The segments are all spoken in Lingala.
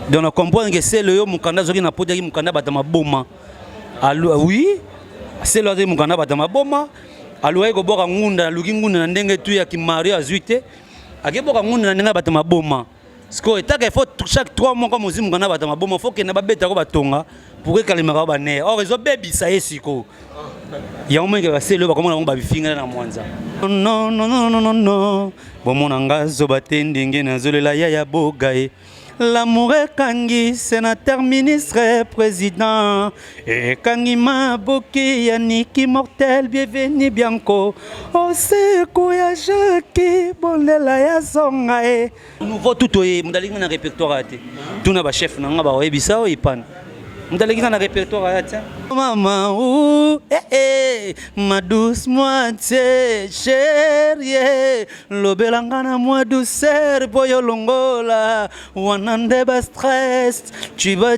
Donc on comprend que c'est le mukanda zoki na podi mukanda batama boma. Oui, c'est le mukanda batama boma. Aloye ko boka ngunda luki ngunda na ndenge tu ya ki Mario azuite. Ake boka ngunda na ndenge batama boma. Parce que il faut chaque 3 mois comme aussi mukanda batama boma, faut que na ba beta ko batonga pour que kalima ka ba ne. Or ezo baby ça esiko. Ya au moins que c'est le ba comment on ba bifinga na mwanza. Non non non non non non. Bon mon angazo batendenge na zolela ya bogae. L'amour est Kangi, sénateur, ministre, président. Et Kangi Maboki, Yannick, immortel, bienvenue Bianco. Oh, c'est quoi, Jacques, bon, la Zongae. Nous voyons tout, nous avons un répertoire. Tout le chef, nous avons un répertoire. Nous avons un répertoire. Maman, ma douce moitié, chérie, l'obelangana moi douceur, boyo longola, wanande ba stress, chiba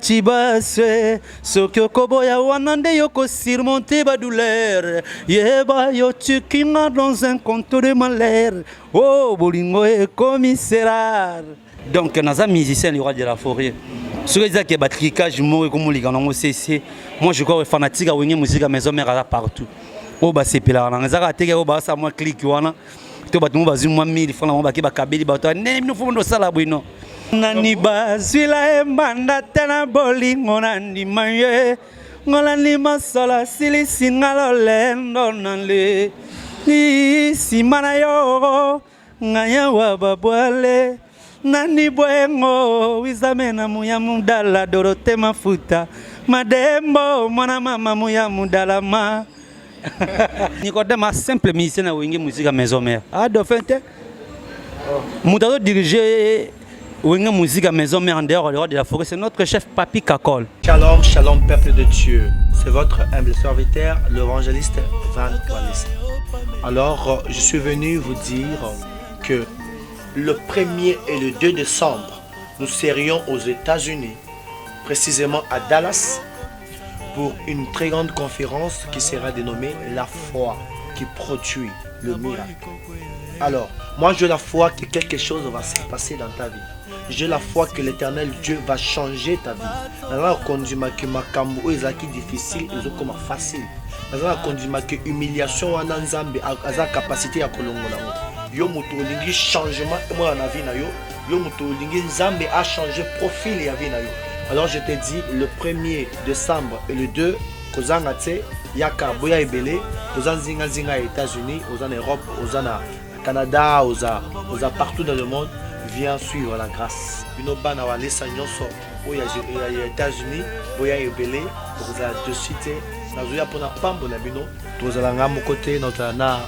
se, sokyoko boya wanande yoko surmonter ba douleur, yeba yo tu kinga dans un compte de malheur, oh bolingo et commissaire. Donc nous avons musicien le roi de la forêt. Ce qui est batricage, moi je crois fanatique à la musique à maison mère partout. Oh bah c'est pila, on a raté que bah ça moi clique wana. Tu vas nous moi 1000 francs on va qui va kabeli bah toi nous faut nous ça la bruno. Nani bazila embanda tena bolingo nani maye. Ngolani masala sili singalo lendo nale. Ni simana yo ngaya wa babwale. Nani bwengo wizamena muya mudala Dorote mafuta madembo mwana mama muya mudala ma Nicodème simple musicien na wenge musique à maison mère a dofente mudalo diriger wenge musique à maison mère en dehors le roi de la forêt c'est notre chef Papi Kakol. Shalom shalom peuple de Dieu, c'est votre humble serviteur l'évangéliste Van Wallis. Alors je suis venu vous dire que le 1er et le 2 décembre, nous serions aux États-Unis, précisément à Dallas, pour une très grande conférence qui sera dénommée La foi qui produit le miracle. Alors, moi j'ai la foi que quelque chose va se passer dans ta vie. J'ai la foi que l'éternel Dieu va changer ta vie. Alors, quand je m'accuse difficile, ils comme facile. Alors, quand je m'accuse humiliation, on a la capacité à colongola. Yo moto lingi changement moi na vie na yo moto lingi nzambe a changé profil ya vie na yo. Alors je te dis le 1er décembre et le 2 kozanga tse yaka boya ebele kozanzinga zinga aux États-Unis, aux en Europe, aux en Canada, aux partout dans le monde, viens suivre la grâce. Bino bana wa lesa nyonso oya États-Unis boya ebele kozala de cité nazoya pona pambo na bino tozala nga mo côté notre na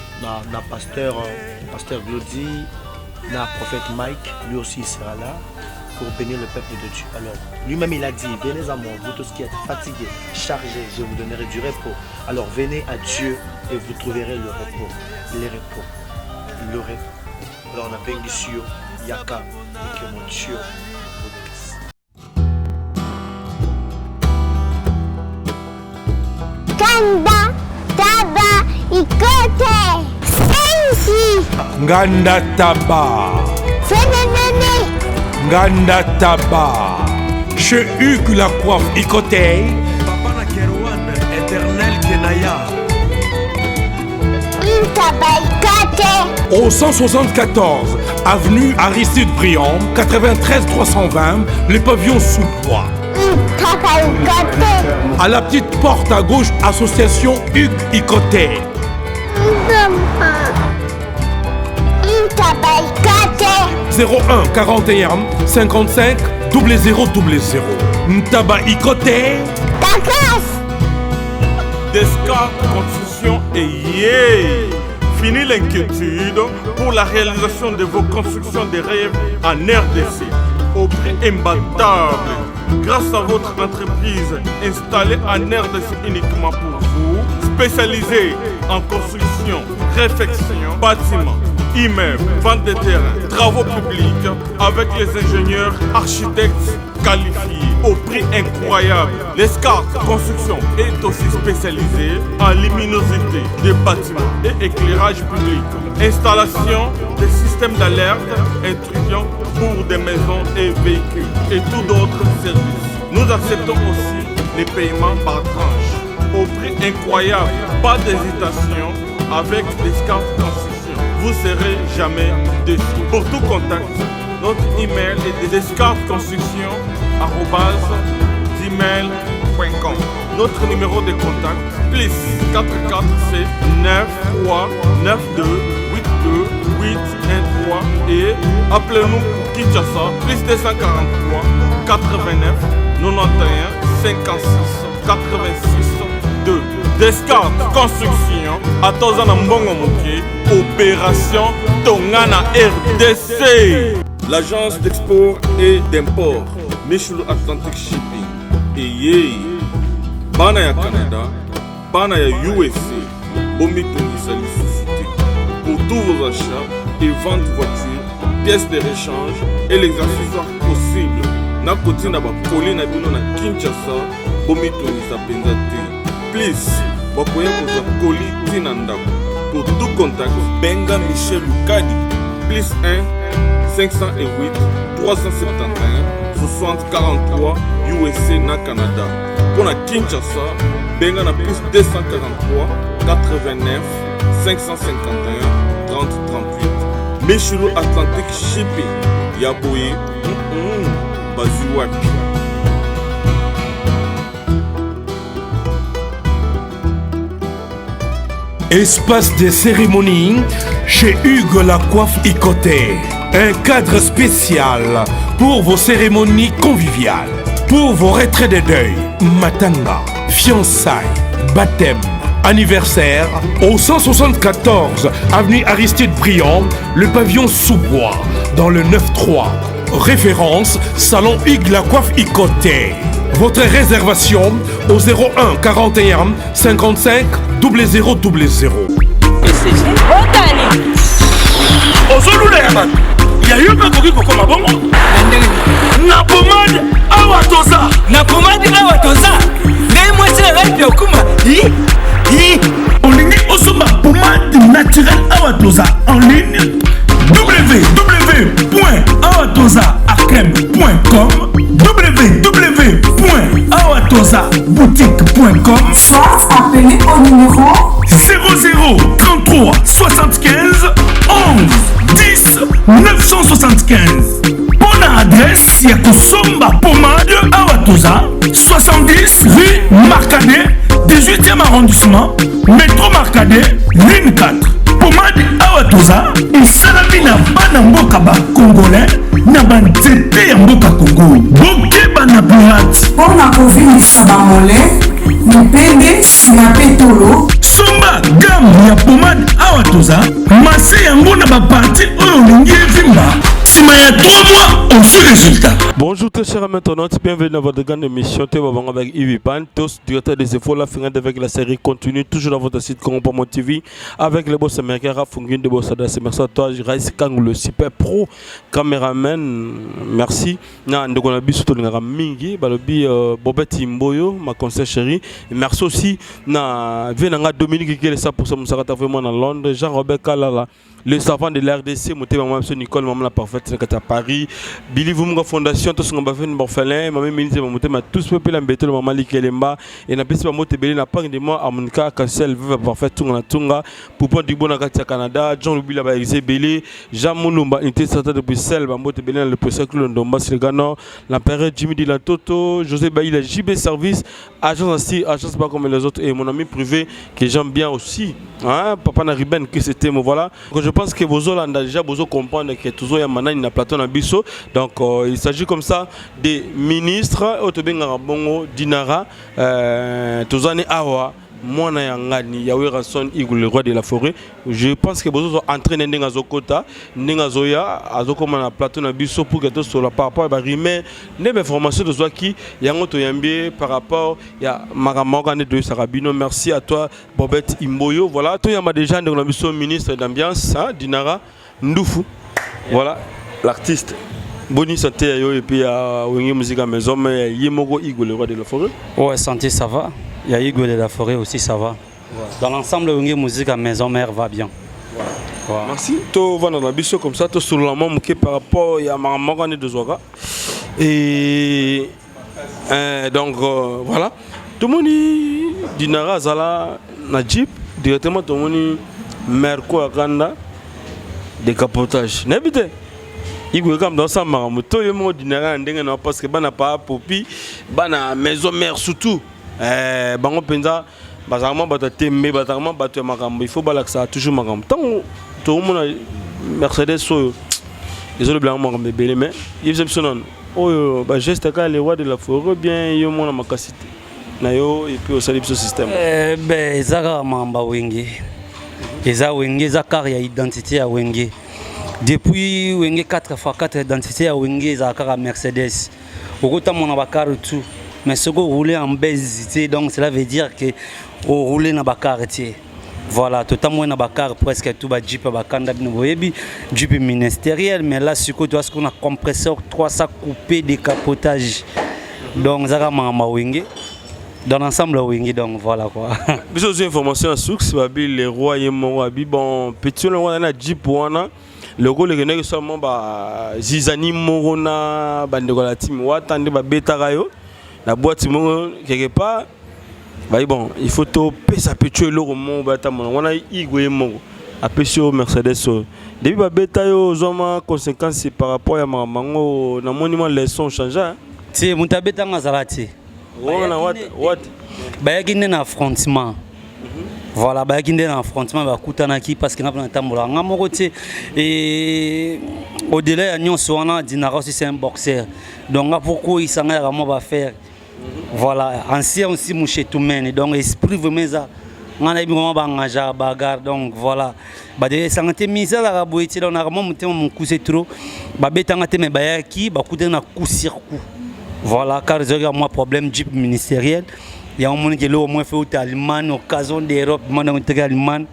pasteur Glody, na prophète Mike, lui aussi il sera là pour bénir le peuple de Dieu. Alors, lui-même il a dit, venez à moi, vous tous qui êtes fatigués, chargés, je vous donnerai du repos. Alors venez à Dieu et vous trouverez le repos. Le repos. Alors on a béni sur Yaka et que mon Dieu vous bénisse. Kanda, Taba, Ikote. Nganda Taba Nganda Taba Chez Hugues la coiffe Ikote Papa na Kerouan éternel Kenaya Au 174 avenue Aristide Briand 93 320 les pavillons sous bois. À la petite porte à gauche association Hugues Ikote 01 41 55 0000 Ntaba Ikote Descartes Construction et yeah. Fini l'inquiétude pour la réalisation de vos constructions de rêves en RDC au prix imbattable. Grâce à votre entreprise installée en RDC uniquement pour vous, spécialisée en construction, réfection, bâtiments, immeubles, vente de terrain, travaux publics avec les ingénieurs architectes qualifiés au prix incroyable. Descartes Construction est aussi spécialisée en luminosité des bâtiments et éclairage public. Installation des systèmes système d'alerte intrussion pour des maisons et véhicules et tout d'autres services. Nous acceptons aussi les paiements par tranche au prix incroyable, pas d'hésitation avec Descartes Construction. Vous serez jamais déçus. Pour tout contact, notre email est descartesconstruction@gmail.com. Notre numéro de contact, plus 447 93 92 82 813 et appelez-nous pour Kinshasa, plus 243 89 91 56 86 2. Descartes Construction, à Tozana Mbongo Moké, opération Tongana RDC. L'agence d'export et d'import, Michulu Atlantic Shipping, et yé, Bana ya Canada, Bana ya USA, Bombi Tongisa Société. Pour tous vos achats et ventes de voitures, pièces de rechange et les accessoires possibles. Na koti na ba koli na bino na Kinshasa, Bombi Tongisa Penzate. Please, bakoya koza koli tina ndako. Pour tout contact, Benga Michel Lukadi, plus 1 508 371 60 43 USA na Canada. Pour la Kinshasa, Benga na plus 243 89 551 30 38. Michulu Atlantic Shipping, Yaboye, Bazuaki. Espace de cérémonie chez Hugues La Coiffe Icoté. Un cadre spécial pour vos cérémonies conviviales, pour vos retraits de deuil, matanga, fiançailles, baptême, anniversaire. Au 174 avenue Aristide Briand, le pavillon sous-bois, dans le 9-3. Référence Salon Hugues La Coiffe Icoté. Votre réservation au 01 41 55 0000. Ya yoka koki kokoma bongo na pomade awa toza ngai mwasi na ngai okuma olingi osomba pomade naturelle awa toza en ligne www.awatozaacrème.com www.awatozaboutique.com Soit appelé au numéro 0033 75 11 10 975. Bonne adresse, ya kosomba pomade Awatoza 70 rue Marcadet 18e arrondissement métro Marcadet ligne 4. Pomade Awatoza esalami na bana mboka ba congolais na banzete ya mboka Congo. Bokeba na pirate mpona kovilisa bamole mipende na petolo. Somba gamme ya pomade Awatoza mase yango na baparti oyo olingi evimba nsima ya 3 mois on fait résultat. Bonjour très chers internautes, bienvenue dans votre grande émission Théo avec Yves Pantos, directeur des efforts la finale avec la série continue, toujours dans votre site Corompomo TV, avec le boss américain Rafunguin de Boss Adas. Merci à toi, Raïs Kang, le super pro, caméraman, merci. Na ndeko na biso to ngara mingi, balobi Bobette Imboyo, ma conseillère chérie. Merci aussi na Venanga Dominique qui est 100% Moussakata vraiment dans Londres, Jean-Robert Kalala. Le savant de l'RDC, Maman Nicole, Maman la parfaite, c'est à Paris. Billy Vumga Fondation, tous les bafins morphelins, Maman Ministre, Maman tous les peuples embêtés, Maman Likelemba, et n'a pas de mots tébélé, n'a pas de mots à mon cas, Kassel, Viva Parfait, Tunga Tunga, Poupon du Bonagatia Canada, Jean Louis la Baïsé Bélé, Jean Moulumba, unité certaine de Bruxelles, Maman Tébélé, le Possèque, le Ndomba, Sélgano, l'Empereur Jimmy Di La Toto, José Bailly, la JB Service, agence ainsi, agence pas comme les autres, et mon ami privé, que j'aime bien aussi, hein, Papa Nariben, que c'était, voilà. Je pense que vous avez déjà comprendre que toujours il y a maintenant plateau na biso. Donc il s'agit comme ça des ministres Otobenga Bongo Dinara Tozane Awa Mwana Yangani Yawera Son Igul le roi de la forêt. Je pense que vous avez entraîné Nenga Zokota Nenga Zoya Azokoma na plateau na biso pour que tout sur la par rapport à rimer les informations de Zoaki Yango Toyambie par rapport à Maramorane de Sarabino. Merci à toi Bobette Imboyo. Voilà, toi yama déjà dans la mission ministre d'ambiance Dinara Ndoufu. Voilà, l'artiste. Bonne santé et puis à Wengi Musique à maison mais Yemogo Igul le roi de la forêt. Ouais, santé ça va. Il y a Igul de la forêt aussi ça va. Dans l'ensemble Wengi Musique à maison mère va bien. Merci. To vana na biso comme ça to sur la maman qui par rapport à maman de Zoga. Et donc voilà. Tout le monde dinara zala na Jeep directement tout le monde merco akanda décapotage. N'habite. Il faut comme dans ça maramoto le monde dinara ndenge na parce que bana pa popi bana maison mère surtout bango penza bazarma batatembe bazarma batwe makambo il faut balaksa toujours makambo tant tout le monde Mercedes so ils ont le blanc makambo belé mais ils aiment son oh ba geste ka les rois de la forêt bien yo mona makasité na yo et puis au salib ce système ben ezaka mamba wenge eza wenge za car ya identité ya wenge depuis wenge 4x4 identité ya wenge ezaka Mercedes okota mona ba car tout mais ce que rouler en base donc cela veut dire que au rouler na ba car voilà totalement na ba car presque tout ba Jeep ba kanda bino boyebi Jeep ministériel mais là ce que tu as ce qu'on a compresseur 300 coupé décapotage donc zaka mamba wenge dans l'ensemble wenge donc voilà quoi biso des informations source babi les rois et mon abi bon petit le roi na Jeep wana le rôle que n'est seulement ba zizani morona bandeko la team watande ba betarayo la boîte quelque part bah bon il faut to pesa petit le roman bata mon wana igwe mo apesio Mercedes depuis ba betayo zoma conséquences par rapport à mamango na monument les sons changé ti mutabeta ngazalati wana what bayakinde na affrontement voilà bayakinde na affrontement bakutanaki parce que na tambola ngamoko ti et au-delà ya nyonso wana dinara aussi c'est un boxeur donc pourquoi il s'en a vraiment va faire voilà ancien aussi mouché tout mène donc esprit vraiment ça ngana bi ngoma bangaja bagarre donc voilà ba de santé mise la boiti donc na vraiment muté mon coup c'est trop ba betanga te me bayaki bakute na coup sur coup voilà car j'ai moi problème Jeep ministériel il y a un monde qui est au moins fait au Allemagne occasion d'Europe mandant au Allemagne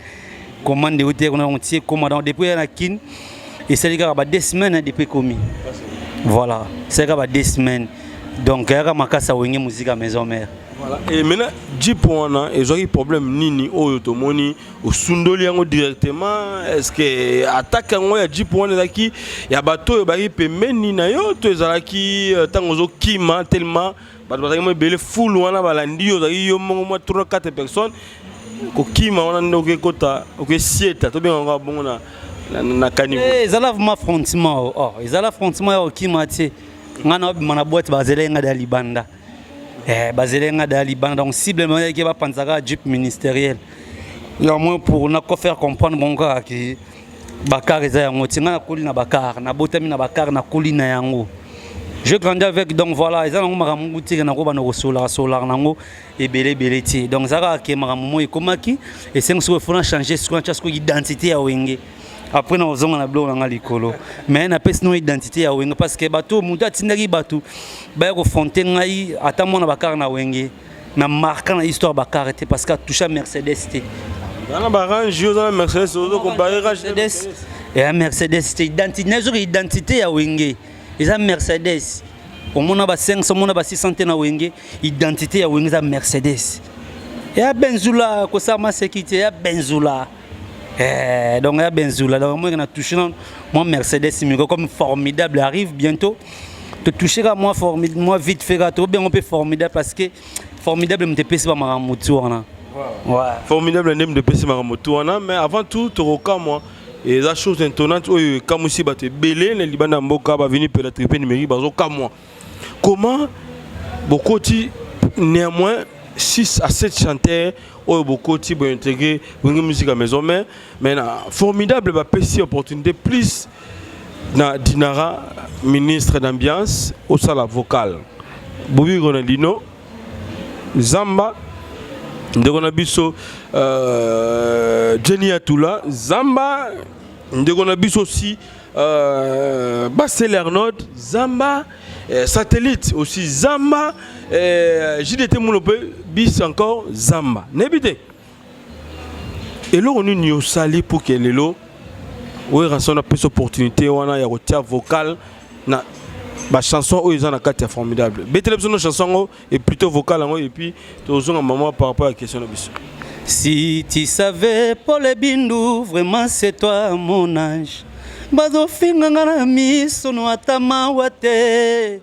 commande au on a entier commandant depuis la kin et c'est les gars ba 2 semaines depuis commis voilà c'est gars ba 2 semaines donc il y a makasa wenge musique à maison mère voilà et maintenant Jeep wana et j'ai problème nini oyo to moni au sundoli yango directement est-ce que attaque yango ya Jeep wana laki ya bato bari pembeni na yo to ezalaki tango zo kima tellement bato bazaki mo bele full wana balandi yo zaki yo mo 3-4 personnes ko kima wana ndoke kota ok sieta to benga bongo na kanivo ezala vraiment affrontement oh ezala affrontement ya kima ti ngana mana boîte bazelenga da libanda bazelenga da libanda donc ciblement qui va panzaka Jeep ministériel il au moins pour na faire comprendre mon gars que bakar eza yango tinga na kolina bakar na botami na bakar na kolina yango je grandis avec donc voilà eza nango makamungu tika na ko bana ko solar nango et belé ti donc zaka ke makamumo ekomaki et c'est ce qu'il faut changer ce qu'on cherche identité ya wenge après nous avons la blonde dans l'école mais na pèse nos identité ya wenge parce que bateau muta tindaki bateau ba ko fontaine ngai ata mona bakar na wenge na marquant na histoire bakar était parce que toucha Mercedes té na barange yo na Mercedes ozo comparer Mercedes et Mercedes té identité ya wenge eza Mercedes au mona ba 500 mona ba 600 na wenge identité ya wenge za Mercedes et benzula ko ça ma sécurité ya benzula donc il y a Benzoula donc moi on a touché moi Mercedes comme formidable arrive bientôt te toucher à moi formidable moi vite fait gâteau bien on peut formidable parce que formidable me dépêche pas ma moto wana ouais formidable ndem de PC ma moto wana mais avant tout toroka moi et la chose étonnante comme aussi ba te belé les libana mboka ba venir peut la triper numérique bazo comme moi comment beaucoup néanmoins 6 à 7 chanteurs beaucoup de types intégrés une musique à maison mais formidable bah PC opportunité plus na Dinara ministre d'ambiance au sala vocal Bobby Ronaldinho Zamba ndekona biso Jenny Atula Zamba ndekona biso aussi Basel Arnaud Zamba satellite aussi Zamba JDT Moulope bis encore Zamba n'habite et là on est au sali pour que les lots où il y a plus d'opportunités on a un vocal na ba chanson où ils ont la carte formidable bête les chanson est plutôt vocal et puis tous un moment par rapport à la question de bis Si tu savais Paul Bindu, vraiment c'est toi mon ange. Bazo finganga na miso no atama wate.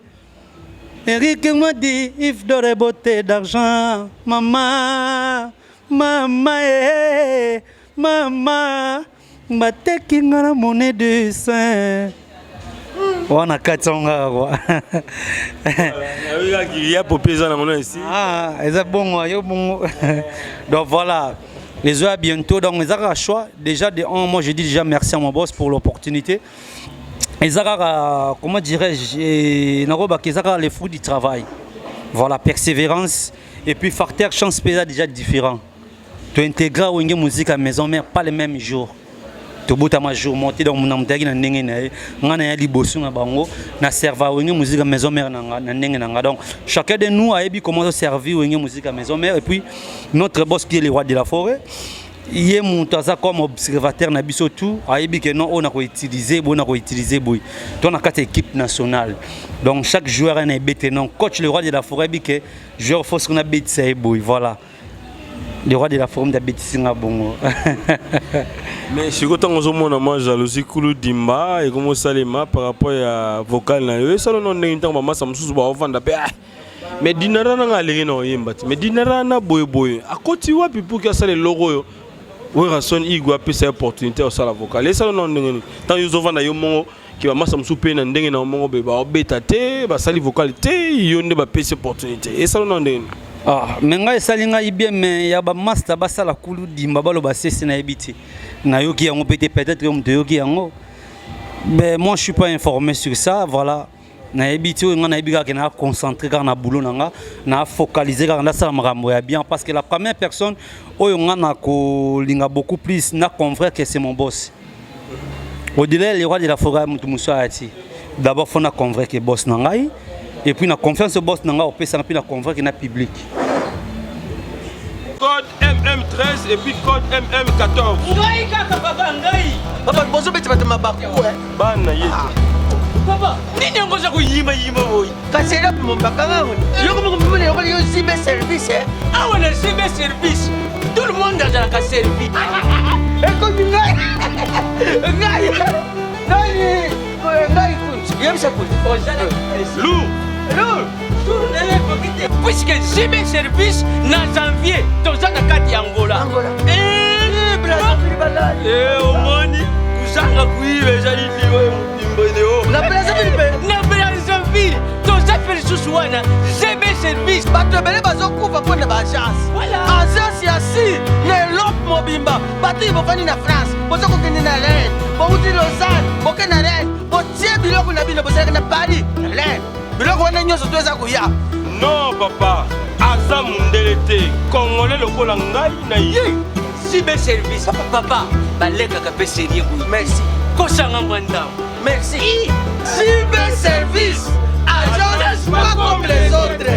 Eric m'a dit if d'or beauté d'argent, maman, maman, maman, bateki ngana monnaie de sein. On a 400 quoi. Il y a pour payer dans mon ici. Ah, c'est bon, bon. Donc voilà, les heures bientôt. Donc les autres choix. Déjà de un, moi je dis déjà merci à mon boss pour l'opportunité. Les autres, comment dirais-je, les fruits du travail. Voilà, persévérance et puis facteur chance déjà différent. Tu intègres une musique à la maison mère pas les mêmes jours. Tu as ma jour monté dans mon amtagi na ndenge na na liboso na bango na serva wenge musique à maison mère na ndenge na donc chacun de nous a ébi comment servir wenge musique à maison mère et puis notre boss qui est le roi de la forêt il est monté ça comme observateur na biso tout a ébi que non on a utiliser boy ton a quatre équipe nationale donc chaque joueur a bête non coach le roi de la forêt bi que joueur faut qu'on a bête ça boy voilà le roi de la forêt d'habiter singa bongo. Mais si vous avez une jalousie dimba et comment ça les par rapport à vocal na yo ça non n'est pas maman ça me sous ba vendre mais dinara na aller no yemba mais dinara na boy à côté wa pour que ça les logo yo oui rason igwa peut cette opportunité au sala vocal et ça non n'est tant yo vendre yo mongo qui va massa me souper na ndenge na mongo be ba beta te ba sali vocal te yo ne ba cette opportunité et ça non n'est ah mais ngai salinga ibie mais ya ba master ba sala kulu dimba balo ba sese na ebiti na yoki yango peut-être comme de yoki yango mais moi je suis pas informé sur ça voilà na ebiti on na ebika na concentrer car na boulot nanga na focaliser car na sala makambo ya bien parce que la première personne oyo ngana ko linga beaucoup plus na confrère que c'est mon boss au-delà le roi de la forêt mutu musati d'abord faut na confrère que boss nangai et puis na confiance au boss nanga au pesa puis na confrère que na public code MM13 et puis code MM14. Ngai kaka baba ngai. Baba bozo beti batama baku Bana yetu. Baba, nini ngoza kuyima boy? Kasera mbaka ngawo. Yoko mkumule yoko yo cyber service Ah on a cyber service. Tout le monde a la service. Eko ngai. Ngai. Ngai kun. Yemsa kun. Lou. Puisque cyber service na janvier toza na kati ya Angola. Omoni kusanga kuibe ezali liwe mbimboneo. Na Brazzaville toza persus wana cyber service bato ebele bazokufa mpona baagence. Agence ya si na Europe mobimba bato bofani na France boza kokende na Rennes bouti Lausanne bokende na Rennes botie biloko na bino bozalaka na Paris Rennes biloko wana nyonso toza koya. Non papa, aza mundele te. Congolais lokola ngai na ye. Cyber service. Papa, baleka ka pe sérieux boy. Merci. Kosanga mwanda. Merci. Cyber service. Agence pas comme les autres.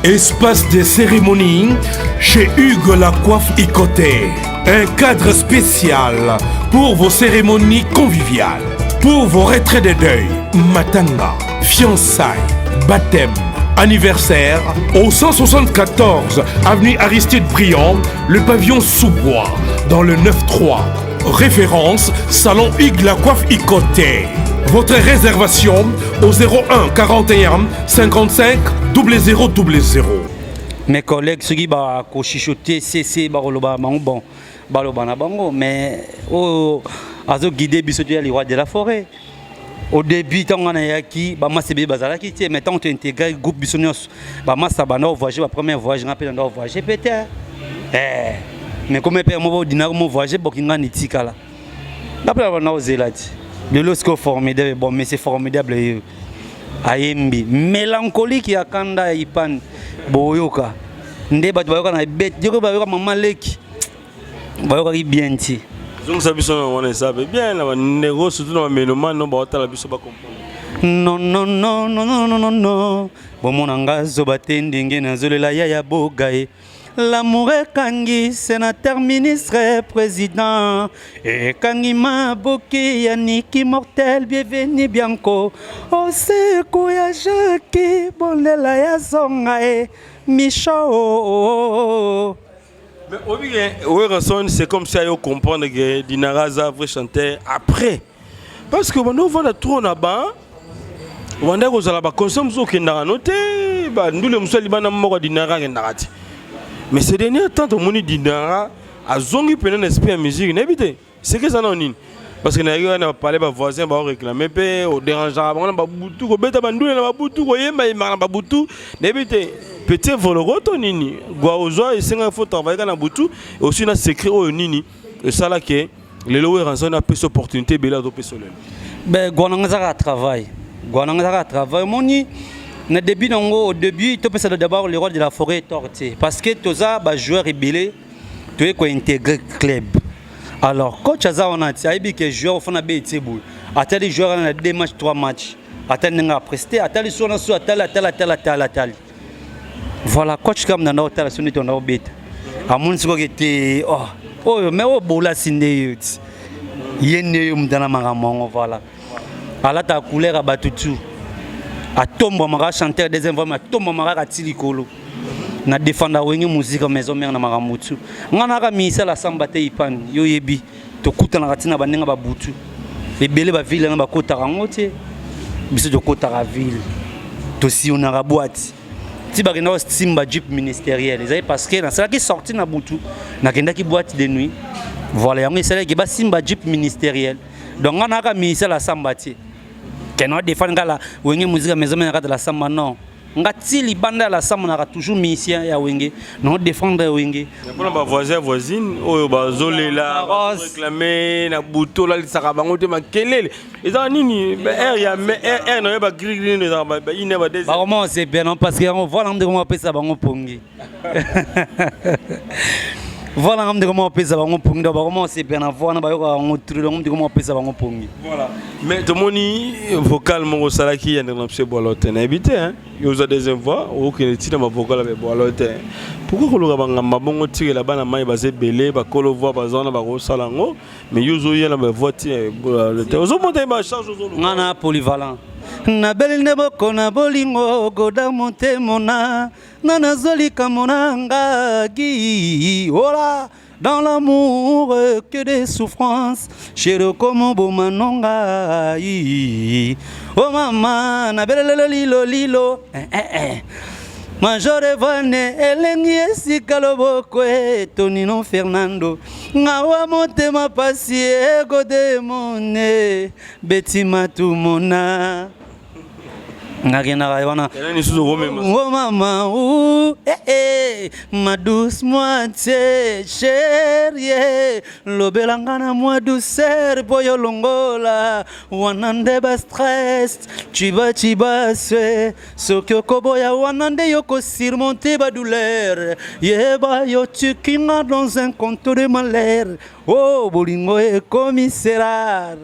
Espace de cérémonie chez Hugues La Coiffe Icoté. Un cadre spécial pour vos cérémonies conviviales. Pour vos retraits de deuil, matanga, fiançailles, baptême, anniversaire, au 174 avenue Aristide Briand, le pavillon sous-bois, dans le 9-3. Référence, Salon Hugues La Coiffe Icoté. Votre réservation au 01 41 55 0000. Mes collègues, ceux qui ont chichoté, c'est bon, mais azo guidé bisotia les rois de la forêt. Au début, tant on a yaki, bah moi c'est bien bazala qui mais tant tu intègres le groupe bisonios, bah moi ça va nous voyager la première voyage, on appelle nous voyager peut-être. Mais comme père moi au dîner moi voyager pour qu'il gagne tika là. D'après on a osé là. Le losco formidable, bon mais c'est formidable. Ayembi, mélancolique ya kanda ipan boyoka. Ndeba boyoka na bête, diko boyoka maman leki. Boyoka ki bien ti. Donc ça biso on ça bien là négo surtout dans mélomane non ba tala biso ba comprendre. Non non non non non non non. Bon mon anga zo batende ngena zolela ya bogae. L'amour ekangi sénateur, ministre, président. Ekangi maboki Yannick immortel, bienvenue Bianco. Oseko ya Jackie, bondela ya zonga Micho. Mais oui, c'est comme ça qu'on comprend que Dinaraza vrai chanter après. Parce que nous on a trop là-bas. On a aux alaba consomme qui n'a noté. Nous les musulmans libana moko Dinara ndarati. Mais ces derniers temps on moni Dinara a zongi peine esprit à musique n'habite. C'est que ça non nini. Parce que on a parlé ba voisin ba réclamer pe au dérangeant on ba butu ko beta bandu na ba butu ko yemba yemba ba butu n'habite. Petit voloroto nini. Gwa ozo et c'est un faut travailler dans butu et aussi na secret au nini. Et ça là que les lois rançon a plus opportunité bela do personnel. Ben gwananga travail. Gwananga travail moni. Au début, tu peux d'abord le rôle de la forêt tortue. Parce que tous les joueurs rébellés, tu es intégré club. Alors, coach Aza, on a dit que les joueurs font un peu de boulot. Attends, les joueurs ont 2 matchs, 3 matchs. Attends, ils ont presté. Attends, ils sont sur tel. Voilà, coach comme dans notre tel, on est en orbite. À mon sens, était mais au bola sindé. Il y a une dans la maramon, voilà. Alors, ta couleur a battu tout. A tombo mara chanteur deuxième fois, a tombo mara tilikolo. Na défendre wengi musique maison mère na maramutu. Ngana ka misa la samba te ipan yo yebi. To kuta na katina banenga ba butu. Ebele ba ville na ba kota rangote. Biso to kota ra ville. To si on a boîte. Ti ba kena simba jeep ministériel. Ezai parce que na ça qui sorti na butu. Na kenda ki boîte de nuit. Voilà, yango c'est ki ba simba jeep ministériel. Donc ngana ka misa la samba te. Keno défendre la wenge musique maison mère de la samba non. Ngati libanda la samba na toujours mission ya wenge. Non défendre wenge. Pour ba voisin voisine oyo bazolela réclamer na buto la lisaka bango te makelele. Eza nini air ya air na ba grigri na ba ine ba des. Ba comment c'est bien non parce que on voit l'homme de comment appeler ça bango pongi. Voilà comment on peut savoir on pongi d'abord comment c'est bien avoir na ba yo on trouve comment on peut savoir on pongi. Voilà. Mais tout moni vocal mon salaki ya na pse bolote na habité hein. Yo za deuxième voix ou que tina ma vocal avec bolote. Pourquoi ko loka banga mabongo tire là-bas na mai ba se belé ba kolo voix ba zona ba ko salango mais yo zo ya na ba voix tire bolote. Ozo monter ba charge ozo. Ngana polyvalent. Na beline boko na bolingo goda monte mona nana zolika monanga gi ola dans l'amour que des souffrances chéro comme beau manonga oh maman na belele lilo Majore vane elengi esika loboko Tonino Fernando ngawa motema pasi ego demone betima tumona ngagena wana oh mama ma douce moitié chérie lobelanga na moi douceur boyo longola wanande ba stress chiba se sokyo koboya wanande yoko surmonter ba douleur yeba yo tukinga dans un compte de malheur oh bolingo e commissaire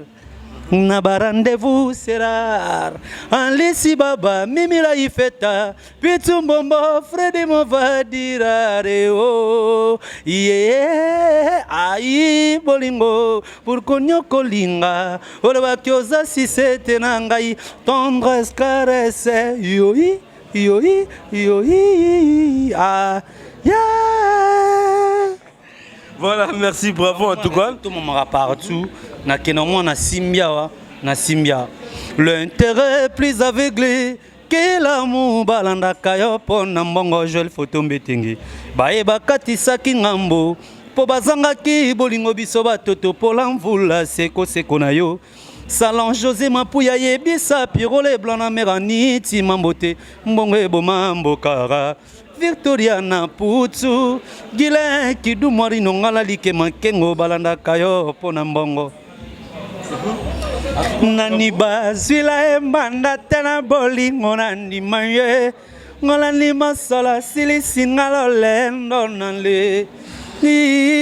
na rendez-vous sera Alessi baba mimila ifeta pitumbombo Freddy movadira reo yeah ai bolingo pour konyoko linga oleba kyoza si c'était nangai tendresse caresse yoi ah yeah. Voilà, merci, bravo en tout cas. Tout le monde partout. Na Simbia. L'intérêt plus aveuglé que l'amour balanda kayo pona mbongo jol photo mbetengi. Bae bakati saki ngambo. Po bazanga ki bolingo biso batoto pola mvula seko na yo. Salon José Mapouya yebisa pirole blanc na merani ti mambote mbongo eboma mbokara. Victoria na putu gile kidumwari nongala like makengo balanda kayo pona mbongo nani bazwila embanda tena bolingo nandi maye ngola ni masala silisi ngalolendo nale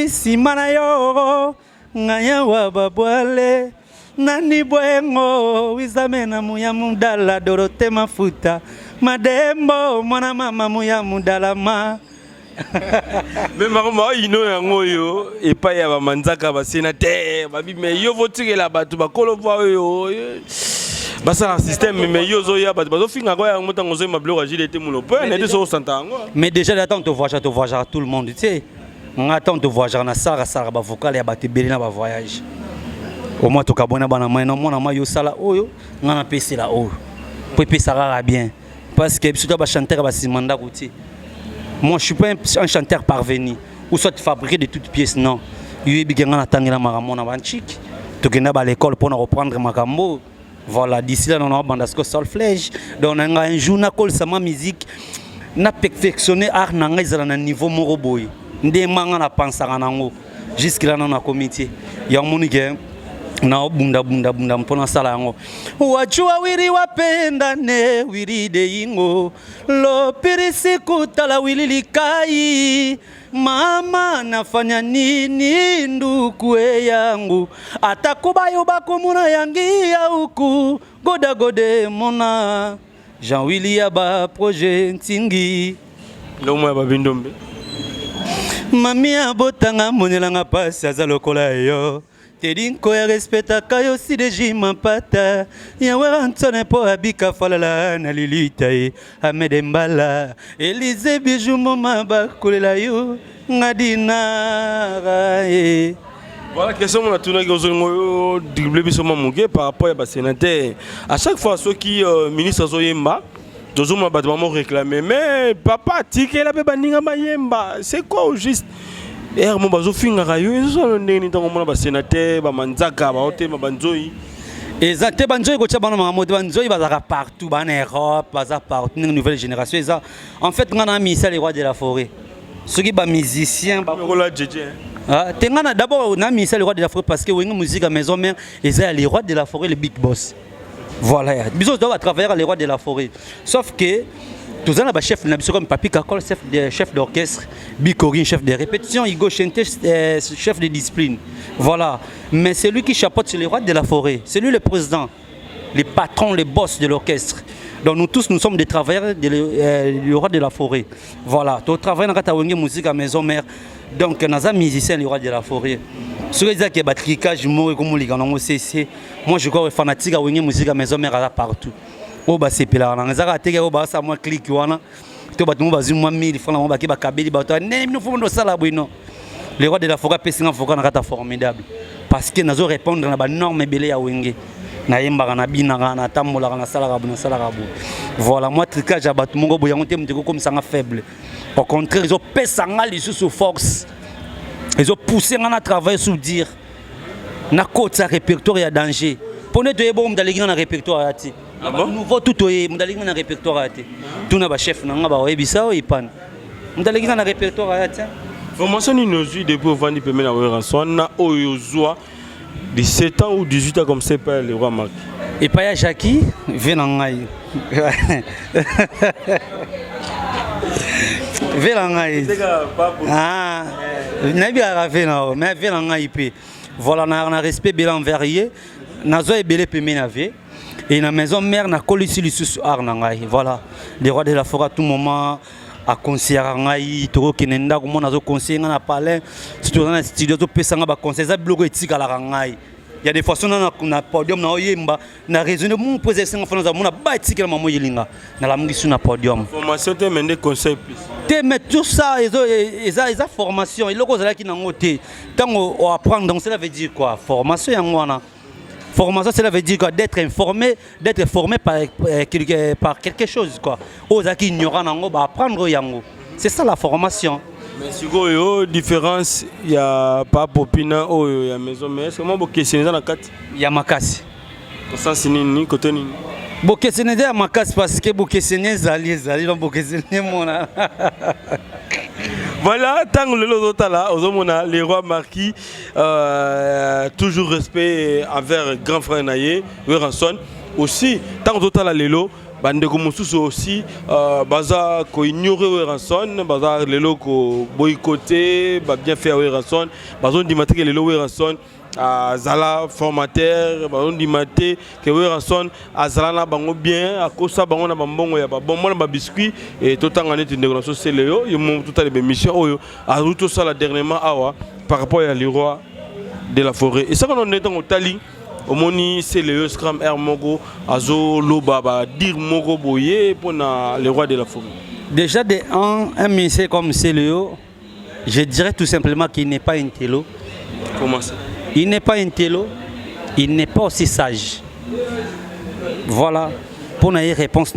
simana yo ngaya wababwale nani bwengo wizamena muya mudala dorote mafuta Madembo mwana mama muya mudalama Mais maman, il nous a ngoyo et pas y a manzaka ba sénateur, ba mais yo voter la batu ba kolova yo. Bah ça un système mais yo zo ya ba zo finga ko ya ngota ngozo ma blog agile était mon peu ne so santa ngo. Mais déjà l'attente de voyage tout le monde, tu sais. On attend de voyage na sara ba vocal ya ba te belina ba voyage. Au moins to ka bona bana mai no mona ma yo sala oyo ngana pesi la oyo. Pepe ça bien parce que surtout ba chanteur ba simanda kouti. Moi je suis pas un chanteur parvenu ou soit fabriqué de toutes pièces non. Yo bi ngana tangela makamona banchik. To kenda ba l'école pour reprendre makambo. Voilà, d'ici là, on a bandasco solfège. Donc, on a un jour, on a sama musique. On a perfectionné l'art à un niveau moroboy. On a pensé à un jusqu'à là, on a comité. Il y a un monde qui na bunda mpona sala yango wachua wiri wapenda ne wiri de ingo lo pirisi kutala wili likai mama nafanya nini ndukwe yangu atakubayo bakumuna yangia huku goda gode mona Jean Willy ya ba projet ntingi ndomo ya babindombe mami abotanga monelanga pasi azalokola yo Tedinko ya respecta kayo si de jimampata ya werantone po abika falala na lilita e amedembala Elize bijou moma bakolela yo ngadina e. Voilà question on a tourné que dribbler biso mamuke par rapport à ba sénateur à chaque fois ceux qui ministre Zoyemba toujours ma battement réclamer mais papa ticket la be baninga mayemba c'est quoi au juste mon bazo finga rayo eso ndeni ntango mona ba sénateur ba manzaka ba hotel ba banzoi exacte banzoi ko tchabana mamodi banzoi bazaka partout ba en Europe baza partout une nouvelle génération ça en fait ngana misa les rois de la forêt ceux qui ba musiciens ba kola jeje ah tengana d'abord na misa les rois de la forêt parce que wenga musique à maison mère et ça les rois de la forêt le big boss voilà biso doit travailler les rois de la forêt sauf que tous les chefs comme Papi Kakol, chef d'orchestre, Bikorin, chef de répétition, Igo Chente, chef de discipline. Voilà. Mais c'est lui qui chapeaute les rois de la forêt. C'est lui le président, les patrons, les boss de l'orchestre. Donc nous tous, nous sommes des travailleurs du roi de la forêt. Voilà. Tu travailles dans la musique à maison mère. Donc nous sommes musiciens, les rois de la forêt. Ceux qui disent que tricage, moi je crois fanatique à la musique à maison mère partout. Oh bah c'est pila na ngazaka teke oh bah ça moi clic wana to ba tumu bazimu moi 1000 francs moi ba ke ba kabeli ba to ne nous faut ndo sala bwino les rois de la forêt pesinga foka na kata formidable parce que nazo répondre na ba norme belé ya wenge na yemba na bina na tamola na sala rabu voilà moi tricage ya batu mongo boyango te muteko comme ça faible au contraire ils ont pesanga les sous force ils ont poussé na travailler sous dire na côté répertoire ya danger pour ne te bon d'aller dans répertoire ati ah bon nouveau tout est mdalinga na répertoire ate tuna ba chef nanga ba webisa o ipan mdalinga na répertoire ate formation ni nozu depuis vandi pemé na rançon na oyozwa 17 ans ou 18 ans comme c'est pas le roi Marc et pas ya Jackie venangai venangai ah nabi a vena mais venangai pe voilà na respect bilan verrier nazo ebele pemé na ve. Et la maison mère n'a collé sur le sous arnangai. Voilà, les rois de la forêt à tout moment à conseiller ngai, toro kinenda comme on a conseillé na palais, surtout dans le studio to pesanga ba conseiller ça bloqué etika la rangai. Il y a des façons na podium na oyemba na raisonner mon poser 5 francs na mona ba etika la maman yelinga na la mungi sur na podium. Formation te mende conseil plus. Te mais tout ça ils a formation, il lokos là qui na ngote. Tango apprendre donc cela veut dire quoi? Formation yangwana. Formation, cela veut dire d'être informé, d'être formé par quelque chose. Aux qui ignorants, apprendre yango. C'est ça la formation. Mais si vous avez une différence, il n'y a pas popina ou il y a maison, mais est-ce que vous questionner dans la carte? Il y a ma casse. Ça c'est ni côté ni. Vous questionnez à ma casse parce que vous questionnez Zali, donc vous questionnez mon. Voilà, tant que le les rois marquis, toujours respect envers grand frère Naye, Ranson. Aussi, tant que le lelo, bande comme aussi, baza ko ignorer Ranson, baza lelo ko boycotter, bien faire Ranson, baza di mater lelo Ranson, azala formateur bandimate que Werrason azala na bango bien akosa bango na bambongo ya babombo na babiscuit et totanga neti ndeko so Célio yo tout les mission oyo aruto sala dernièrement awa par rapport à Leroy de la Forêt et ça qu'on est dans Tali omoni Célio Scrum Air Mogo azo loba ba dire Mogo boye pour na Leroy de la Forêt. Déjà un ministère comme Célio, je dirais tout simplement qu'il n'est pas un télo. Comment ça? Il n'est pas un télo, il n'est pas aussi sage. Voilà. Pour une réponse,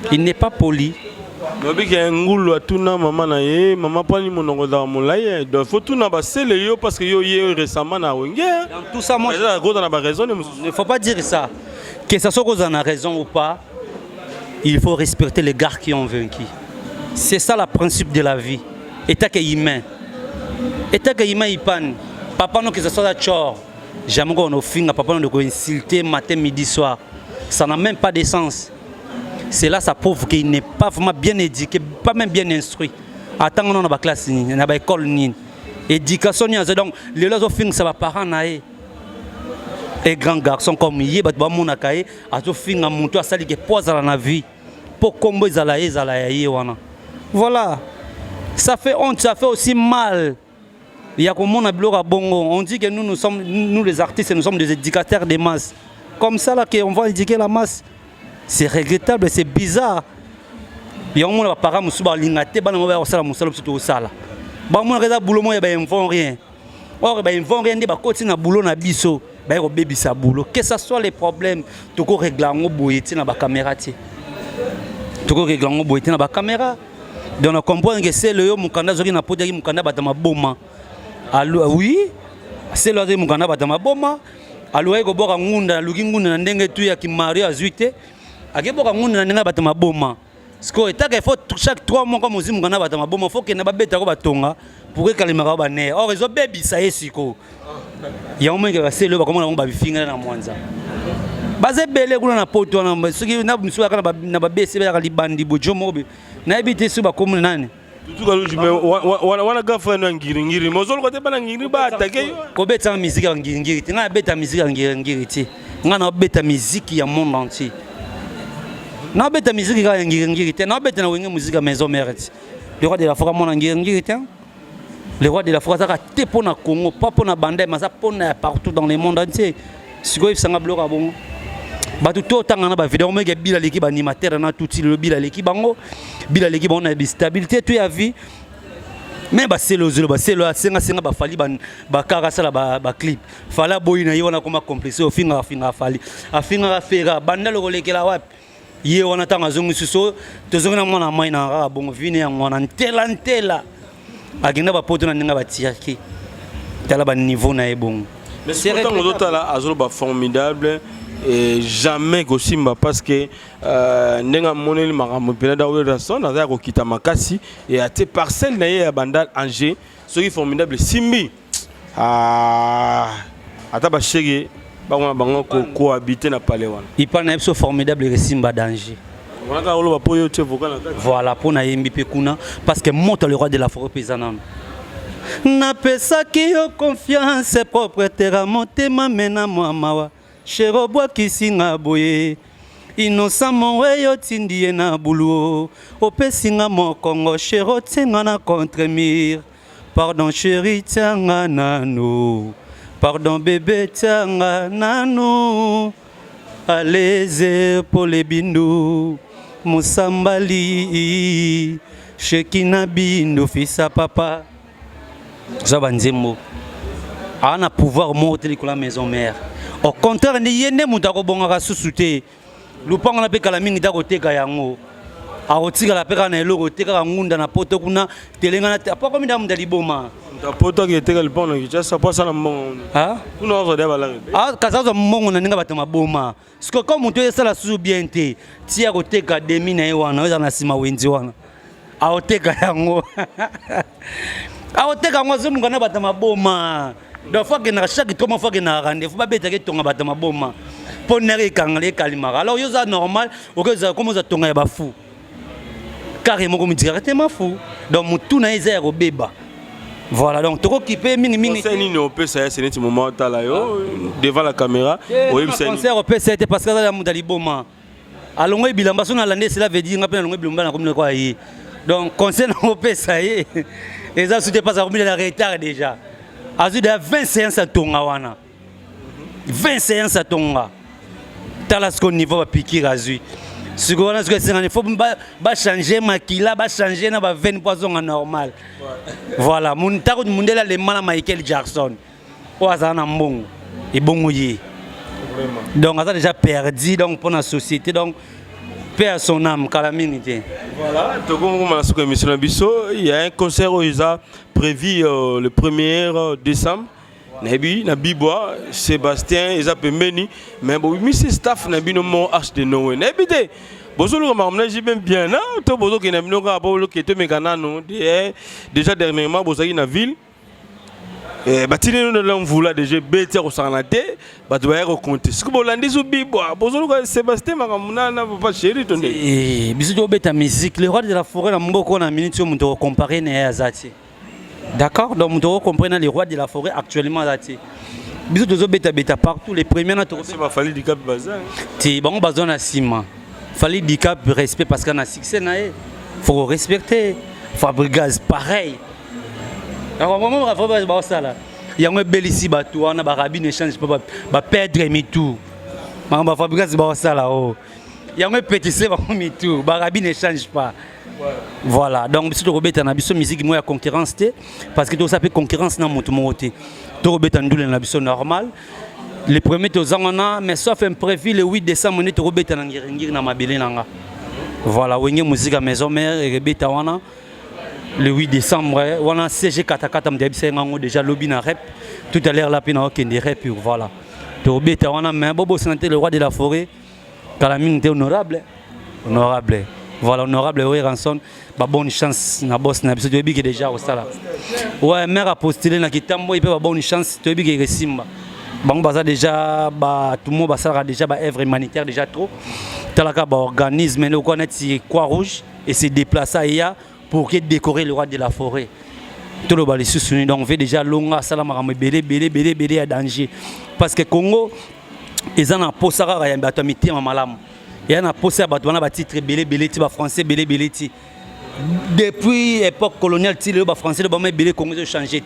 il n'est pas poli. Tout ça, moi, il ne faut pas dire ça. Que ce soit qu'on en a raison ou pas, il faut respecter les gars qui ont vaincu. C'est ça le principe de la vie. État que humain. État que humain, il panne. Papa, non, que ce soit la chore. Jamais on a fait, papa, on a insulté matin, midi, soir. Ça n'a même pas de sens. C'est là, ça prouve qu'il n'est pas vraiment bien éduqué, pas même bien instruit. Attends, on a une classe, on a une école. Éducation, donc, les autres films, ça va parents. Et grands garçons comme il y a, mon akaye, à tout fin à monter à salir que pose dans la vie. Pour combo voilà. Ça fait honte, ça fait aussi mal. Il y a comme on a bloqué à Bongo. On dit que nous les artistes, nous sommes des éducateurs des masses. Comme ça là qu'on va éduquer la masse. C'est regrettable, c'est bizarre. Il y a un monde qui parle de l'ingate, il y a un monde qui parle de l'ingate. Il y a un monde qui parle de l'ingate, il ne font rien. Or, ils ne font rien, ils continuent à boulot na biso. Que ce soit les problèmes, tu peux régler en boîte dans la caméra. Tu peux régler en boîte dans la caméra. Donc on comprend que c'est le mukanda zoki na podi mukanda batama boma. Oui, c'est le mukanda batama boma. Aloye ko boka ngunda luki ngunda na ndenge tu ya kimari azuite. Ake boka ngunda na ndenge batama boma. Sko etaka faut chaque 3 mois comme ozimu mukanda batama boma, faut que na babeta ko batonga pour que kalimaka ba ne. Or ils ont baby ça esiko. Il y a un moment qui va se lever comme on va finir dans Mwanza. Basé belé kuna na poto na soki na msuwa kana na babese ba libandi bojomo na ebite suba comme nani. Tutu kalu jime wana gafa na ngiri mozolo kote bana ngiri ba atake ko beta musique ya ngiri tinga beta musique ya ngiri ti nga na beta musique ya monde entier. Na beta musique ya ngiri ti na beta na wenge musique ya maison mère ti. Le roi de la forêt mon ngiri ti. Le roi de la forêt ça te pour na Congo, pas pour na Bandai, mais ça pour partout dans le monde entier. Si vous avez un bloc à bon, tout autant on a ba vidéo mais bila l'équipe animateur na tout le bila l'équipe bango, bila l'équipe on a une stabilité tu as vu. Mais bah c'est le singa ba fali ba karasa la ba clip. Fala boy na yo na comme complexé au finga fali. A finga fera banda le kolekela wapi. Ye wana tanga zongu suso, to zongu na mwana mai na bon vini ya mwana ntela. Agenda ba poto na ninga ba tiaki tala ba niveau na ebon mais c'est pourtant l'autre là azolo ba formidable et jamais ko simba parce que nenga moneli makambo pela da Werrason na ko kita makasi et a te parcelle na ya bandal Angers ce qui formidable simbi ata ba chege bango ko habiter na palais wana ipa na so formidable que simba danger. Voilà pour naïmbi pekuna parce que monte le roi de la forêt paysanne. Na pesa qui yo confiance propre terre monter ma mena mawa. Chero bois qui singa boye. Innocent mon yo tindie na boulot. Opesinga mon Congo chero tinga na contre mire. Pardon chéri tianga nano. Pardon bébé tianga nano. Allez pour les bindou. Musambali Shekina Bindo fils papa Zabanzemo a un pouvoir monter la maison mère. Au contraire, ni yene mutako bonga susute. Lupanga na peka la mingi da koteka yango. A otika la peka na eloko teka ngunda na poto kuna telenga na apa komi da munda liboma. Ta poto ki teka lipona ki ça pas ça na mbongo. Ah? Kuna ozo de bala. Ah, kazazo mbongo na ninga batama boma. Siko comme mutu esala susu bien te. Tia koteka demi na ewana, oza na sima wenzi wana. A oteka yango. A oteka yango zo munga na batama boma. Do fois que na chaque trois fois que na rendez-vous ba beta ke tonga batama boma. Ponere kangale kalimara. Alors yo za normal, okoza comme za tonga ya ba fou. Carrément comme dire arrêtez ma fou. Donc mutu na eza ya robeba. Voilà, donc tu occupé mingi. C'est une opé, c'est un moment devant la caméra. Oui, c'est un concert opé, c'était parce que ça a moudali boma. Alongo bilamba son alande, cela veut dire ngapena alongo bilamba na comme quoi yi. Donc concert opé ça y est. Et ça c'était pas ça comme il a retard déjà. Azu de 20 séances à tonga wana. 20 séances à tonga. Talasco niveau va piquer azu. Ce qu'on a ce que c'est il faut ba changer makila, ba changer na ba 20 poisson en normal. Voilà, mon taro de mondela le mana Michael Jackson. Oza na mbongo. Et bongo yi. Donc ça déjà perdu donc pour la société donc perd son âme calamité. Voilà, donc on a ce émission il y a un concert où il a prévu le 1er décembre. Nabi Nabibois Sébastien ils a permis mais bon monsieur staff nabi no mo acheter no nabi te bozolo mamna j'ai bien non to bozo ke nabi no ka bolo ke to mekana no déjà dernièrement bozaki na ville batine no la mvula déjà beti ko sanate batu ba ko compter ce que bolandi zo bibois bozolo ka Sébastien makamuna na papa chéri tonde biso do beta musique le roi de la forêt na mboko na minute yo muto comparer na azati. D'accord, donc nous comprenons les rois de la forêt actuellement là. Bisous de bêta bêta partout les premiers notre. C'est pas fallu du cap bazar. Tu bon besoin de ciment. Fallait du cap respect parce qu'on a succès naé. Faut respecter. Fabrice pareil. Alors moment on va faire ça là. Il y a un bel ici bateau on a barabine échange pas perdre mi tout. On va Fabrice ça là oh. Il y a un petit c'est mi tout. Barabine échange pas. Voilà, donc si tu rebêtes en abysso musique moi concurrence parce que tout ça peut concurrence dans mon côté. Tu rebêtes en doule en abysso normal. Les premiers tu as mais sauf un prévu le 8 décembre tu rebêtes en ngir na mabele nanga. Voilà, wenge musique à maison mère et rebêtes wana le 8 décembre wana CG katakata m'debise ngango déjà lobby na rep tout à l'heure là puis na okende rep voilà. Tu rebêtes wana mais bobo santé le roi de la forêt Calamine était honorable. Honorable. Voilà, honorable Roy Ranson, bonne chance na boss na biso toyebi déjà au sala. Ouais, mère a postulé na kitambo il peut bonne chance toyebi ke Simba. Bango baza déjà tout le monde basala déjà œuvre humanitaire déjà trop. Talaka organisme le connaître Croix-Rouge et se déplacer ailleurs pour que décorer le roi de la forêt. Tout le bali soutenu donc veut déjà longa sala makambo belé à danger parce que Congo ils en a posara ya bato miti malamu. Il y a un posé à battre un titre belé français belé depuis l'époque coloniale le français le belé Congo a changé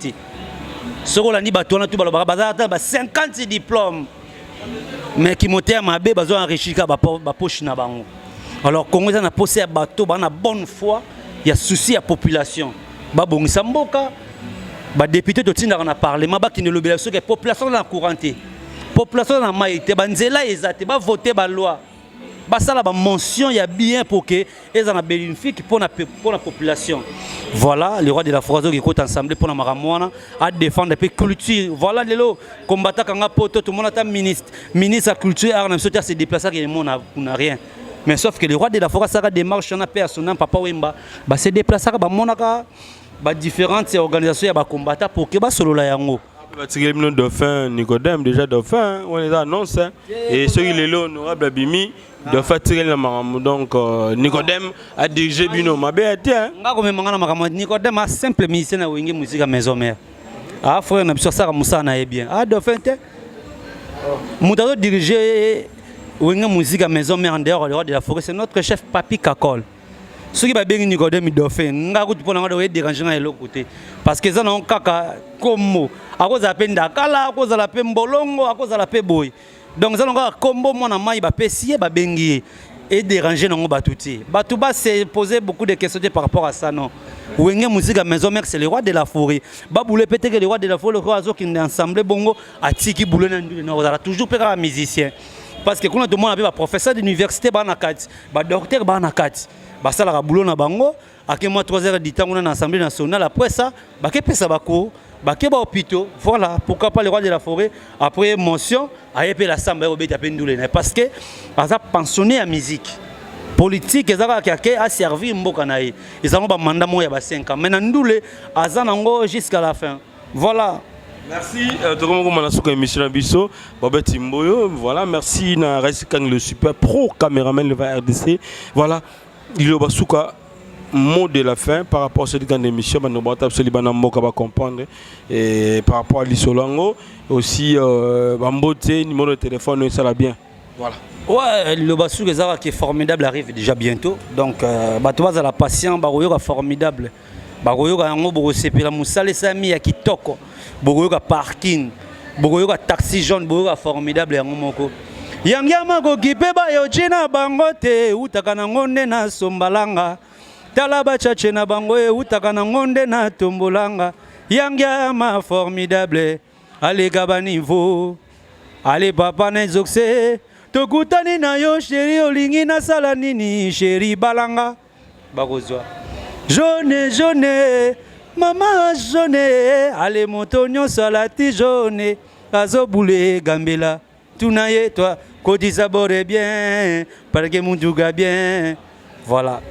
ce qu'on a dit bateau tout bazar 50 diplômes mais qui montaient à ma bé bazo enrichi ka ba poche na bango. Alors Congo a posé à bateau na bonne foi il y a souci à population ba bongisa mboka ba député to tinda na parlement ba qui ne l'obéissance que population na couranté population na maïté banzela ezate ba voter ba loi. Ça la mention il y a bien pour que ils en bénéfique pour la population. Voilà les rois de la forêt qui sont ensemble pour la maramouana à défendre la culture. Voilà les lots combattant kanga poto tout le monde a ministre de la culture a se déplacer que le monde n'a rien. Mais sauf que les rois de la forêt ça démarche on a personne papa Wemba se déplacer ba monaka ba différentes organisations ya combattant pour que ba solo la yango. Le dauphin Nicodème déjà dauphin on les annonce et ceux qui les honorable Abimi de faire tirer la maman donc Nicodème a dirigé bino ma béatia nga ko memanga na makambo Nicodème a simple musicien na wenge musique à maison mère ah frère na biso ça musa na bien ah dauphin te mutado diriger wenge musique à maison mère en dehors le roi de la forêt c'est notre chef Papi Kakol. Ceux qui ont Nicodème dauphin nga ko pour na déranger na l'autre côté parce que ça non kaka comme à cause de la kala à cause de la mbolongo à cause de la boy. Donc ça nga combo moi na mai ba pesier ba bengi et déranger non ba touti. Ba tout bas c'est poser beaucoup de questions par rapport à ça non. Wenge musique à maison mère c'est le roi de la forêt. Ba boule pété que le roi de la forêt le roi qui est ensemble bongo a tiki boule na on a toujours père musicien. Parce que quand on demande à professeur d'université ba na kat, ba docteur ba na kat. Bah ça la boulot na bango à moi 3 heures du temps on a l'Assemblée nationale après ça bah que pesa bako bah que ba hôpitaux voilà pourquoi pas le roi de la forêt après motion a épé la samba au bête à pendoulé parce que ça pensionné à musique politique ezaka qui a servi mboka naï ils ont ba mandat mo ya ba 5 ans maintenant ndoulé azanango jusqu'à la fin voilà. Merci émission Bobet Mboyo voilà merci na Resikang le super pro caméraman le RDC voilà il y a Basuka mot de la fin par rapport à cette grande émission, nous va comprendre et par rapport à l'Isolango aussi numéro de téléphone ça va bien. Voilà. Ouais, le Bassou qui est formidable arrive déjà bientôt. Donc Batoaz à la patient, Baroyo formidable. Baroyo a un beau sepela Moussale Sami à Kitoko. Baroyo parking. Baroyo taxi jaune, Baroyo formidable et Moko. Yangyama go kipeba yo china bangote utakana ngonde na sombalanga talaba chache na bango utakana ngonde na tombolanga yangyama formidable allez gaba niveau allez papa na zoxe tokutani na yo chéri olingi na sala nini chéri balanga bakozwa jaune jaune mama jaune allez motonyo salati jaune azobule gambela tunaye toi Kodi Zabore bien, parce que mon Djouga bien. Voilà.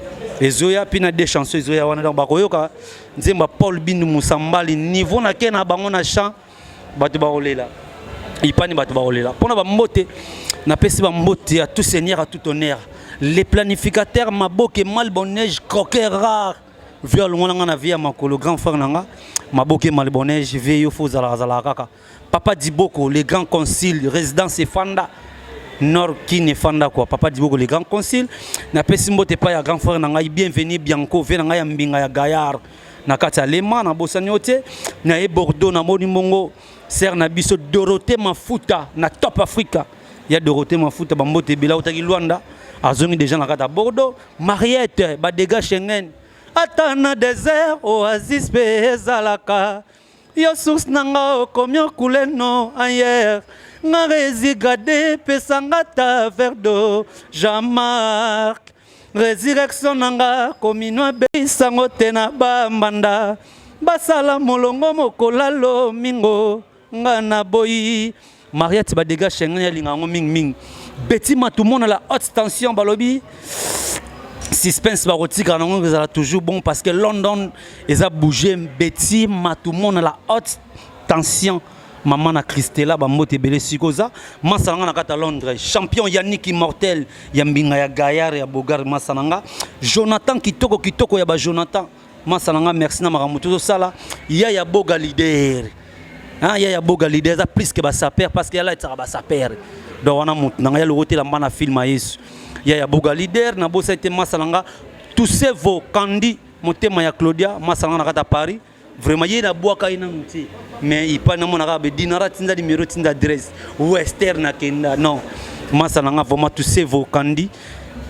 Et Zoya pina des chansons, Zoya wana dans Bakoyoka. Nzemba Paul Bindu Moussambali niveau na kena bango na chant batu baolela. Ipani batu baolela. Pona ba mbote na pesi ba mbote à tout seigneur à tout honneur. Les planificateurs Maboke Malbonneige croquer rare. Viol wana na via makolo grand frère nanga. Maboke Malbonneige veyo fo zala kaka. Papa Diboko, les grands conciles, résidence Fanda. Nord qui ne fanda quoi papa Diboko les grands conciles na pesi mbote pa ya grand frère nanga bienvenue Bianco ve nanga ya mbinga ya Gayar na kata lema na bosanyote na e Bordeaux na moni mongo ser na biso Dorothée Mafuta na Top Africa ya Dorothée Mafuta ba mbote bila utaki Luanda azongi déjà na kata Bordeaux Mariette ba dégâts Schengen atana désert oasis bezalaka yo source nanga komyo kuleno ayer nga résigade pesanga ta verre d'eau Jean-Marc résurrection nanga komino beisango tena bambanda basala molongo mokolalo mingo nga na boyi Mariette ba dégâts Schengen ya linga ming Betty Matumona la haute tension balobi suspense barotika nango ezala toujours bon parce que London eza bougé Betty Matumona la haute tension maman na Christella ba mote belé sikoza masalanga na kata Londres champion Yannick immortel ya mbinga ya Gayar ya Bogar masalanga Jonathan kitoko ya ba Jonathan masalanga merci na maramuto sala ya boga leader hein ya boga leader ça plus que ba saper parce que là ça ba saper donc wana mut na ya le hôtel na film yesu ya boga leader na bosa été masalanga tous ces vos candidats motema ya Claudia masalanga na kata Paris vraiment il y a boaka ina muti mais il pas na mona ka be dinara tinda numéro tinda adresse western na kenda non masalanga vraiment tous ces vos candidats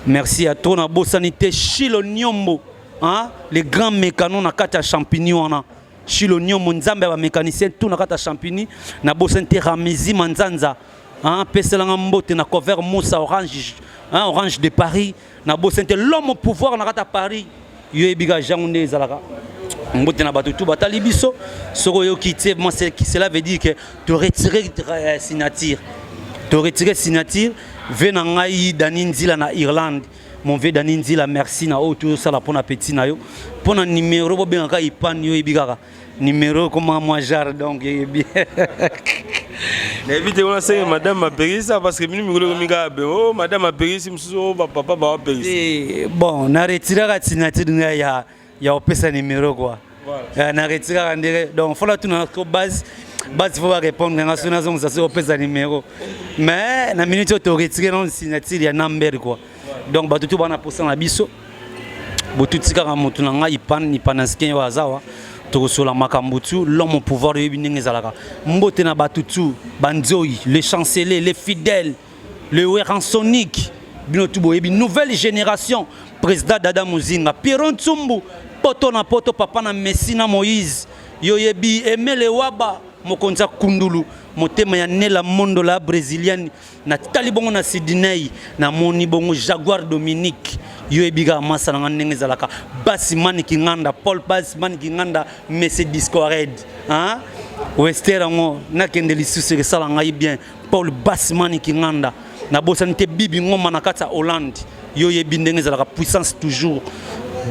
merci à toi na bo sanité Chilo Nyombo hein les grands mécanos na kata champignon na Chilo Nyombo nzambe ba mécanicien tout na kata champignon na bo santé Ramezi Manzanza hein peselanga mbote na cover Moussa Orange hein Orange de Paris na bo santé l'homme au pouvoir na kata Paris yo ebiga jangunde zalaka mbote na bato tout batali biso soko yo kité moi c'est qui cela veut dire que tu retirer signature vena ngai daninzila na Irlande mon ve daninzila merci na auto sala pona petit na yo pona numéro bo benga ipan yo ebigaka numéro comment moi jar donc bien évitez on sait madame Apérissa parce que oh madame Apérissa msuso papa ba Apérissa bon na retirer signature ya opesa numéro quoi voilà na retirer ndere donc faut la tout na base faut répondre na sonation ça se opesa numéro mais na minute to retirer non signature ya number quoi donc ba tout bana posa na biso bo tout tika ka mutu na ngai pan skin wa zawa to sola makambutu l'homme au pouvoir de binenge zalaka mbote na batutu banzoi les chanceliers les fidèles le Weransonic binotubo ebi nouvelle génération président Dada Muzinga Pierron Tsumbu poto na poto papa na Messina Moïse yoyebi Emele Waba mokonza kundulu motema ya Nela Mondo la brésilienne na talibongo na Sydney na moni bongo Jaguar Dominique yoyebiga masa na ndenge zalaka Basimani Kinganda Paul Basimani Kinganda Messi Discored hein Westerango na kende lisusu sala ngai bien Paul Basimani Kinganda na bosanité bibi ngoma na kata Hollande yoyebi ndenge zalaka puissance toujours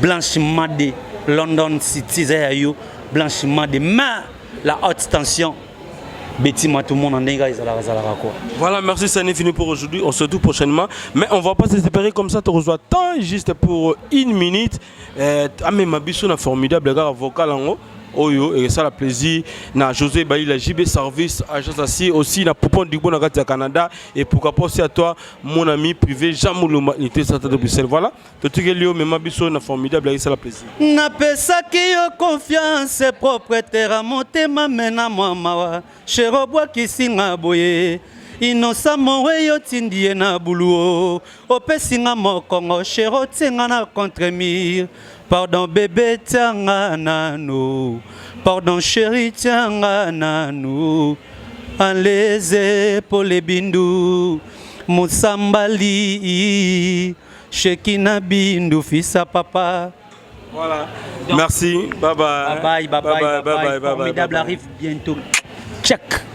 blanchiment de London City yo blanchiment de mais la haute tension Betty tout le monde en dégâts quoi. Voilà, merci, ça n'est fini pour aujourd'hui. On se retrouve prochainement. Mais on va pas se séparer comme ça. Tu reçois tant juste pour 1 minute. Mais ma biso na formidable gars vocal en haut. Oyo et ça la plaisir na José Bailly la JB Service agence assis aussi na Poupon du Bon à Canada et pourquoi pas aussi à toi mon ami privé Jean Mouluma unité centre de Bruxelles. Voilà tout ce que lio mais ma biso na formidable et ça la plaisir na pesa ki yo confiance propriétaire à monter ma mena mama cheroboa kisinga boye Innocent yo tindie na buluo opesinga mokongo chero tsenga na contre-mire. Pardon bébé tianga nano, pardon chéri tianga nano. Enleze pour les bindou, Moussambali, Shekina bindu fils à papa. Voilà. Donc, merci, bye bye. Bye bye, bye bye, bye bye. Formidable arrive bientôt. Check.